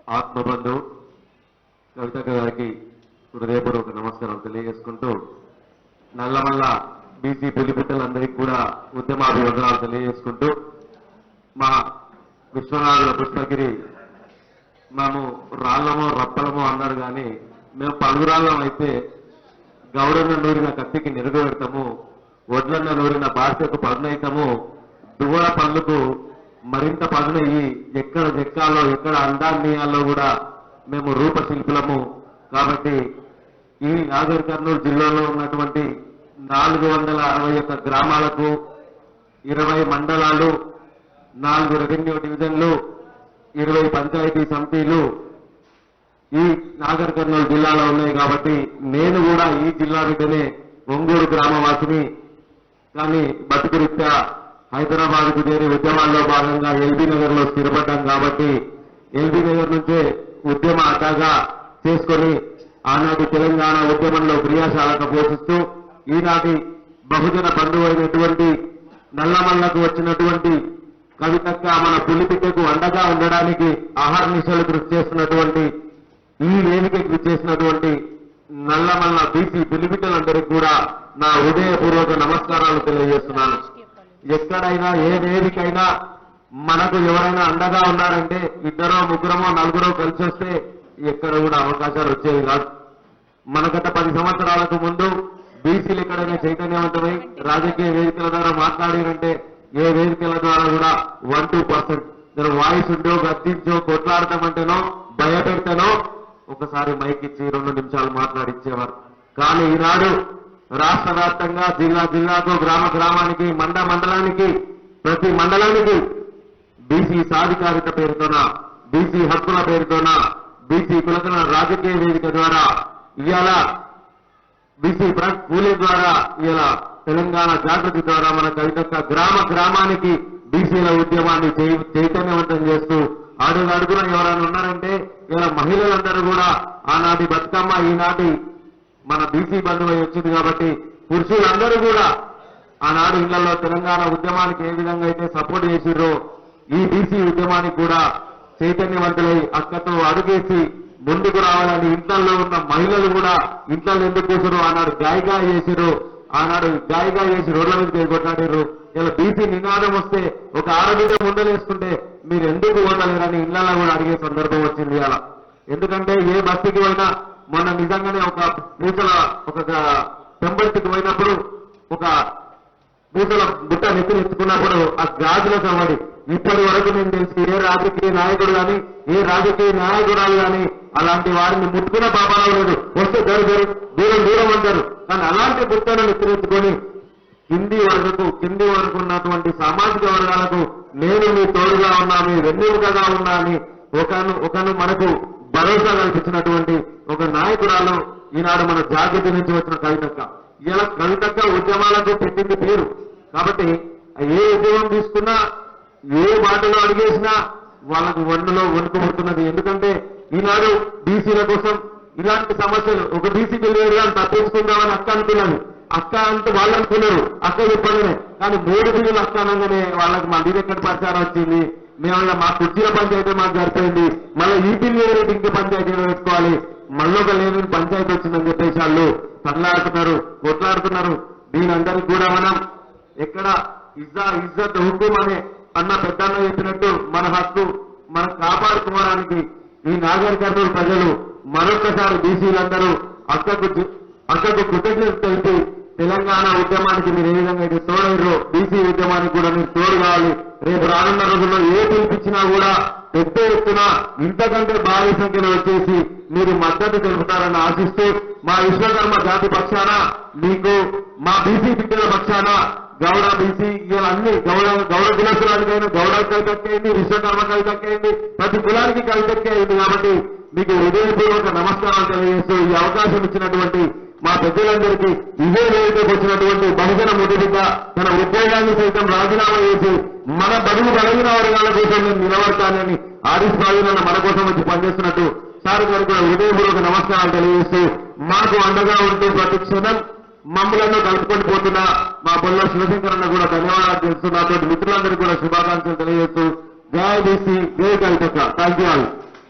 ఆత్మబంధు కవితక్క గారికి హృదయపూర్వక నమస్కారం తెలియజేసుకుంటూ నల్లమల్ల బీసీ పులిపిట్టలందరికీ కూడా ఉద్యమాభివందనాలు తెలియజేసుకుంటూ మా విశ్వనాథుల పుష్పగిరి మేము రాళ్ళమో రప్పలమో అన్నారు కానీ మేము పలుగురాళ్ళం అయితే గౌరన్న నూరిన కత్తికి నిరుగు పెడతాము, వడ్లన్న నూరిన బాధ్యతకు పదునైతాము, దువ్వల పనులకు మరింత పదునయ్యి ఎక్కడ చెక్కాలో ఎక్కడ అందాన్నియాలో కూడా మేము రూపశిల్పులము. కాబట్టి ఈ నాగర్ కర్నూలు జిల్లాలో ఉన్నటువంటి 461 గ్రామాలకు 20 మండలాలు, 4 రెవెన్యూ డివిజన్లు, 20 పంచాయతీ సమితిలు ఈ నాగర్ కర్నూలు జిల్లాలో ఉన్నాయి. కాబట్టి నేను కూడా ఈ జిల్లా బిడ్డనే, ఒంగోలు గ్రామవాసిని. కానీ బతుకురీత్యా హైదరాబాద్కు చేరి ఉద్యమాల్లో భాగంగా ఎల్బీ నగర్ లో స్థిరపడ్డాం. కాబట్టి ఎల్బీ నగర్ నుంచే ఉద్యమ అడ్డాగా చేసుకొని ఆనాటి తెలంగాణ ఉద్యమంలో క్రియాశాలకు పోషిస్తూ ఈనాటి బహుజన బంధువు అయినటువంటి నల్లమల్లకు వచ్చినటువంటి కవితక్క మన పులిపిట్టకు అండగా ఉండడానికి అహర్నిశలు కృషి చేస్తున్నటువంటి ఈ వేదికకు కృషి చేసినటువంటి నల్లమల్ల బీసీ పులిపిట్టలందరికీ కూడా నా హృదయపూర్వక నమస్కారాలు తెలియజేస్తున్నాను. ఎక్కడైనా ఏ వేదికైనా మనకు ఎవరైనా అండగా ఉన్నారంటే 2, 3, 4 కలిసి వస్తే ఎక్కడ కూడా అవకాశాలు వచ్చేవి కాదు. మనగత 10 సంవత్సరాలకు ముందు బీసీలు ఎక్కడైనా చైతన్యవంతమై రాజకీయ వేదికల ద్వారా మాట్లాడారంటే ఏ వేదికల ద్వారా కూడా 1-2% వాయిస్ ఉంటో గద్దించో కొట్లాడతామంటేనో భయపెడతానో ఒకసారి మైక్ ఇచ్చి 2 నిమిషాలు మాట్లాడిచ్చేవారు. కానీ ఈనాడు రాష్ట్ర వ్యాప్తంగా జిల్లాకు గ్రామానికి మండలానికి ప్రతి మండలానికి బీసీ సాధికారిత పేరుతోన, బీసీ హక్కుల పేరుతోన, బీసీ కులకల రాజకీయ వేదిక ద్వారా ఇవాళ బీసీ పూలే ద్వారా ఇలా తెలంగాణ జాగృతి ద్వారా మన కవితక్క గ్రామానికి బీసీల ఉద్యమాన్ని చైతన్యవంతం చేస్తూ అడుగున ఎవరైనా ఉన్నారంటే ఇలా మహిళలందరూ కూడా ఆనాటి బతుకమ్మ ఈనాటి మన బీసీ బంధువై వచ్చింది. కాబట్టి పురుషులందరూ కూడా ఆనాడు ఇళ్లలో తెలంగాణ ఉద్యమానికి ఏ విధంగా అయితే సపోర్ట్ చేసిర్రో ఈ బీసీ ఉద్యమానికి కూడా చైతన్యవంతులై అక్కతో అడుగేసి ముందుకు రావాలని ఇంట్లో ఉన్న మహిళలు కూడా ఇంట్లో ఎందుకు కూర్చురు ఆనాడు గాయగా చేసిరు, ఆనాడు గాయగా చేసి రోడ్ల మీద కొట్లాడారు. ఇలా బీసీ నినాదం వస్తే ఒక ఆడబిడ్డ ముందలేసుకుంటే మీరు ఎందుకు ఓటలేరని ఇళ్లలో కూడా అడిగే సందర్భం వచ్చింది అలా. ఎందుకంటే ఏ బస్తీకి పోయినా మొన్న నిజంగానే ఒక పెంబర్తికి పోయినప్పుడు ఒక పూసల బుట్ట నెత్తుకున్నప్పుడు ఆ గాజుల సవడి ఇప్పటి వరకు నేను తెలిసి ఏ రాజకీయ నాయకుడు కానీ ఏ రాజకీయ నాయకురాలు కానీ అలాంటి వారిని ముట్టుకున్న పాపాలు లేదు. వస్తే దూరం అంటారు. కానీ అలాంటి బుట్టను నెత్తుకొని కింది వరకు ఉన్నటువంటి సామాజిక వర్గాలకు నేను మీ తోడుగా ఉన్నా, మీ వెన్నెముకగా ఉన్నా అని ఒకను మనకు భరోసా కల్పించినటువంటి ఒక నాయకురాలు ఈనాడు మన జాగృతి నుంచి వచ్చిన కవితక్క. ఇలా కవితక్క ఉద్యమాలకు పెట్టింది పేరు. కాబట్టి ఏ ఉద్యమం తీసుకున్నా ఏ మాటలో అడిగేసినా వాళ్ళకు వన్నులో వణుకు పుడుతున్నది. ఎందుకంటే ఈనాడు బీసీల కోసం ఇలాంటి సమస్యలు ఒక బీసీకి వెళ్ళి తప్పించుకుందామని అక్క అనుకున్నాను. అక్క అంటే వాళ్ళు అనుకున్నారు అక్క చెప్పగానే. కానీ 3 బిల్లులు అక్క అనగానే వాళ్ళకి మళ్ళీ ఎక్కడ ప్రచారం వచ్చింది. మేము మా కుర్చీల పంచాయతీ మాకు జరిపోయింది, మళ్ళీ ఈ బిల్లు ఇంటి పంచాయతీలో పెట్టుకోవాలి, మళ్ళీ ఒక లేని పంచాయతీ వచ్చిందని చెప్పేసి వాళ్ళు తల్లాడుతున్నారు, కొట్లాడుతున్నారు. దీనందరికీ కూడా మనం ఎక్కడ ఇజ్జత్ హుకుం అనే అన్న పెద్దన్న చెప్పినట్టు మన హక్కు మనం కాపాడుకోవడానికి ఈ నాగర్ కర్నూలు ప్రజలు మరొకసారి బీసీలందరూ అక్కకు కృతజ్ఞత తెలిపి తెలంగాణ ఉద్యమానికి మీరు ఏ విధంగా అయితే తోడైరో బీసీ ఉద్యమానికి కూడా మీరు తోడు కావాలి. రేపు రానున్న రోజుల్లో ఏ పిలిపించినా కూడా పెద్ద ఎత్తున ఇంతకంటే భారీ సంఖ్యలో వచ్చేసి మీరు మద్దతు తెలుపుతారని ఆశిస్తూ మా విశ్వకర్మ జాతి పక్షాన మీకు మా బీసీ బిడ్డల పక్షాన గౌడ బీసీ ఇలా అన్ని గౌడ కులసులానికైనా గౌడ కవితక్కైంది, విశ్వకర్మ కవితక్కైంది, ప్రతి కులానికి కవితక్కే అయింది. కాబట్టి మీకు హృదయపూర్వక నమస్కారాలు తెలియజేస్తూ ఈ అవకాశం ఇచ్చినటువంటి మా పెద్దలందరికీ ఇదే వేదికకు వచ్చినటువంటి బహుజన ముద్దుబిడ్డ తన ఉద్యోగాన్ని సైతం రాజీనామా చేసి మన బడుగు బలగిన వర్గాల కోసం నేను నిలబడతానని ఆదిస్వాధీన మన కోసం వచ్చి పనిచేస్తున్నట్టు సార్ గారికి కూడా హృదయపూర్వక నమస్కారాలు తెలియజేస్తూ మాకు అండగా ఉంటూ ప్రతి క్షణం మమ్మలను కలుపుకొని పోతున్న మా బొల్ల శివశంకరన్న కూడా ధన్యవాదాలు తెలుస్తూ నాతో మిత్రులందరికీ కూడా శుభాకాంక్షలు తెలియజేస్తూ జై బీసీ జై కవితక్క. Thank you all.